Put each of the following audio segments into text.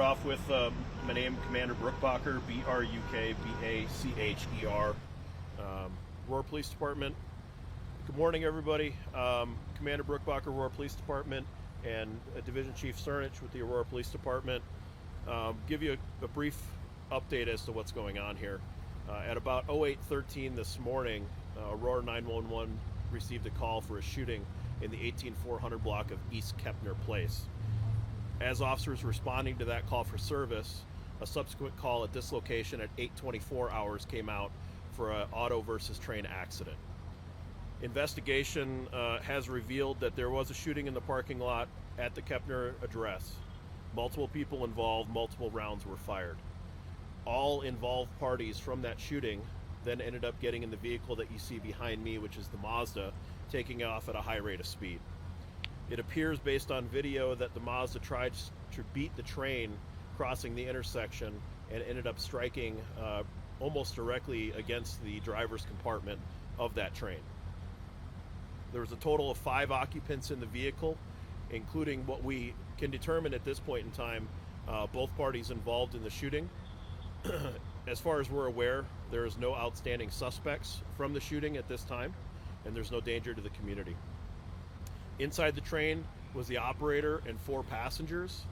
off with my name, Commander Brookbacher, Brukbacher, Aurora Police Department. Good morning, everybody. Commander Brookbacher, Aurora Police Department, and Division Chief Cernich with the Aurora Police Department. Give you a brief update as to what's going on here. At about 08:13 this morning, Aurora 911 received a call for a shooting in the 18400 block of East Kepner Place. As officers responding to that call for service, a subsequent call at this location at 8:24 hours came out for an auto versus train accident. Investigation has revealed that there was a shooting in the parking lot at the Kepner address. Multiple people involved, multiple rounds were fired. All involved parties from that shooting then ended up getting in the vehicle that you see behind me, which is the Mazda, taking off at a high rate of speed. It appears based on video that the Mazda tried to beat the train crossing the intersection and ended up striking almost directly against the driver's compartment of that train. There was a total of 5 occupants in the vehicle, including what we can determine at this point in time, both parties involved in the shooting. As far as we're aware, there is no outstanding suspects from the shooting at this time, and there's no danger to the community. Inside the train was the operator and 4 passengers.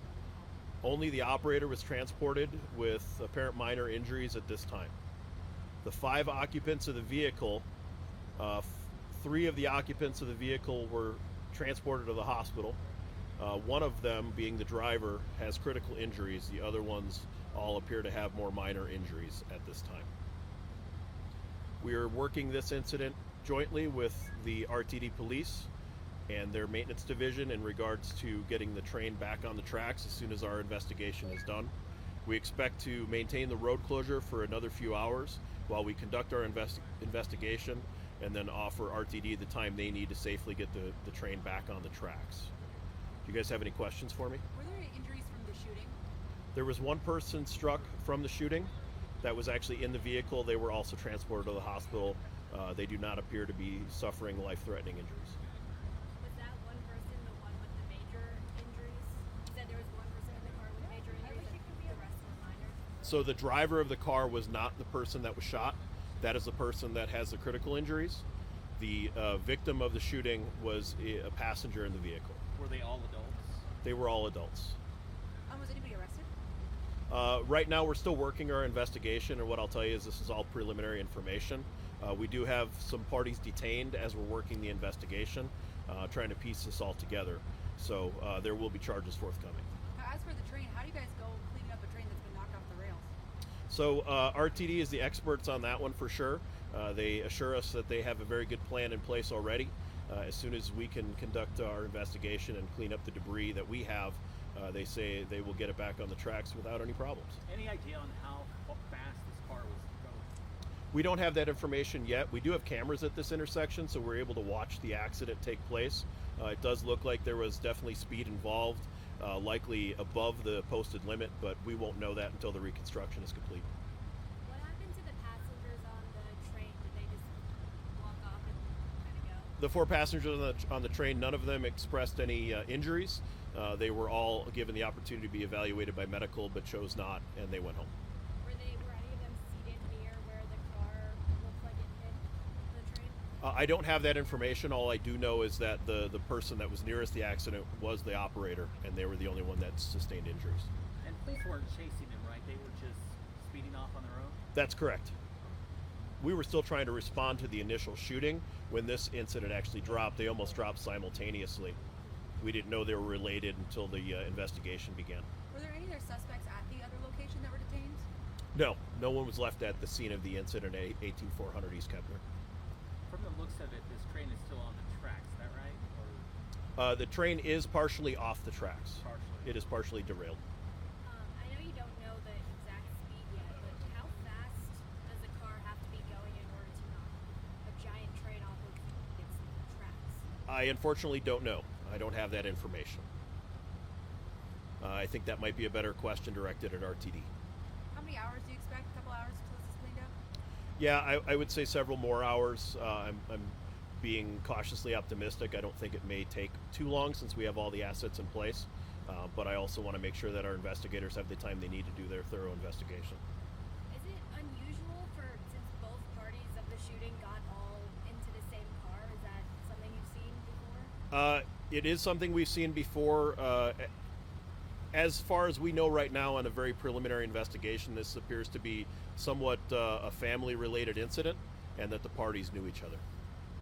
Only the operator was transported with apparent minor injuries at this time. The 5 occupants of the vehicle, 3 of the occupants of the vehicle were transported to the hospital. One of them, being the driver, has critical injuries. The other ones all appear to have more minor injuries at this time. We are working this incident jointly with the RTD police and their maintenance division in regards to getting the train back on the tracks as soon as our investigation is done. We expect to maintain the road closure for another few hours while we conduct our investigation and then offer RTD the time they need to safely get the train back on the tracks. Do you guys have any questions for me? Were there any injuries from the shooting? There was one person struck from the shooting that was actually in the vehicle. They were also transported to the hospital. They do not appear to be suffering life-threatening injuries. Was that one person the one with the major injuries? You said there was one person in the car with major injuries and the rest were minor? So the driver of the car was not the person that was shot. That is the person that has the critical injuries. The victim of the shooting was a passenger in the vehicle. Were they all adults? They were all adults. Was anybody arrested? Right now we're still working our investigation, and what I'll tell you is this is all preliminary information. We do have some parties detained as we're working the investigation, trying to piece this all together. So there will be charges forthcoming. As for the train, how do you guys go cleaning up a train that's been knocked off the rails? So RTD is the experts on that one for sure. They assure us that they have a very good plan in place already. As soon as we can conduct our investigation and clean up the debris that we have, they say they will get it back on the tracks without any problems. Any idea on how fast this car was going? We don't have that information yet. We do have cameras at this intersection, so we're able to watch the accident take place. It does look like there was definitely speed involved, likely above the posted limit, but we won't know that until the reconstruction is complete. What happened to the passengers on the train? Did they just walk off and kind of go? The 4 passengers on the train, none of them expressed any injuries. They were all given the opportunity to be evaluated by medical, but chose not, and they went home. Were any of them seated near where the car looked like it hit the train? I don't have that information. All I do know is that the person that was nearest the accident was the operator, and they were the only one that sustained injuries. And police weren't chasing them, right? They were just speeding off on their own? That's correct. We were still trying to respond to the initial shooting. When this incident actually dropped, they almost dropped simultaneously. We didn't know they were related until the investigation began. Were there any other suspects at the other location that were detained? No one was left at the scene of the incident at 18400 East Kepner. From the looks of it, this train is still on the tracks, is that right? Or The train is partially off the tracks. partially? It is partially derailed. I know you don't know the exact speed yet, but how fast does the car have to be going in order to knock a giant train off of its tracks? I unfortunately don't know. I don't have that information. I think that might be a better question directed at RTD. How many hours do you expect? A couple hours until this is cleaned up? Yeah, I would say several more hours. I'm being cautiously optimistic. I don't think it may take too long since we have all the assets in place. But I also want to make sure that our investigators have the time they need to do their thorough investigation. Is it unusual since both parties of the shooting got all into the same car? Is that something you've seen before? It is something we've seen before. As far as we know right now, on a very preliminary investigation, this appears to be somewhat a family-related incident, and that the parties knew each other.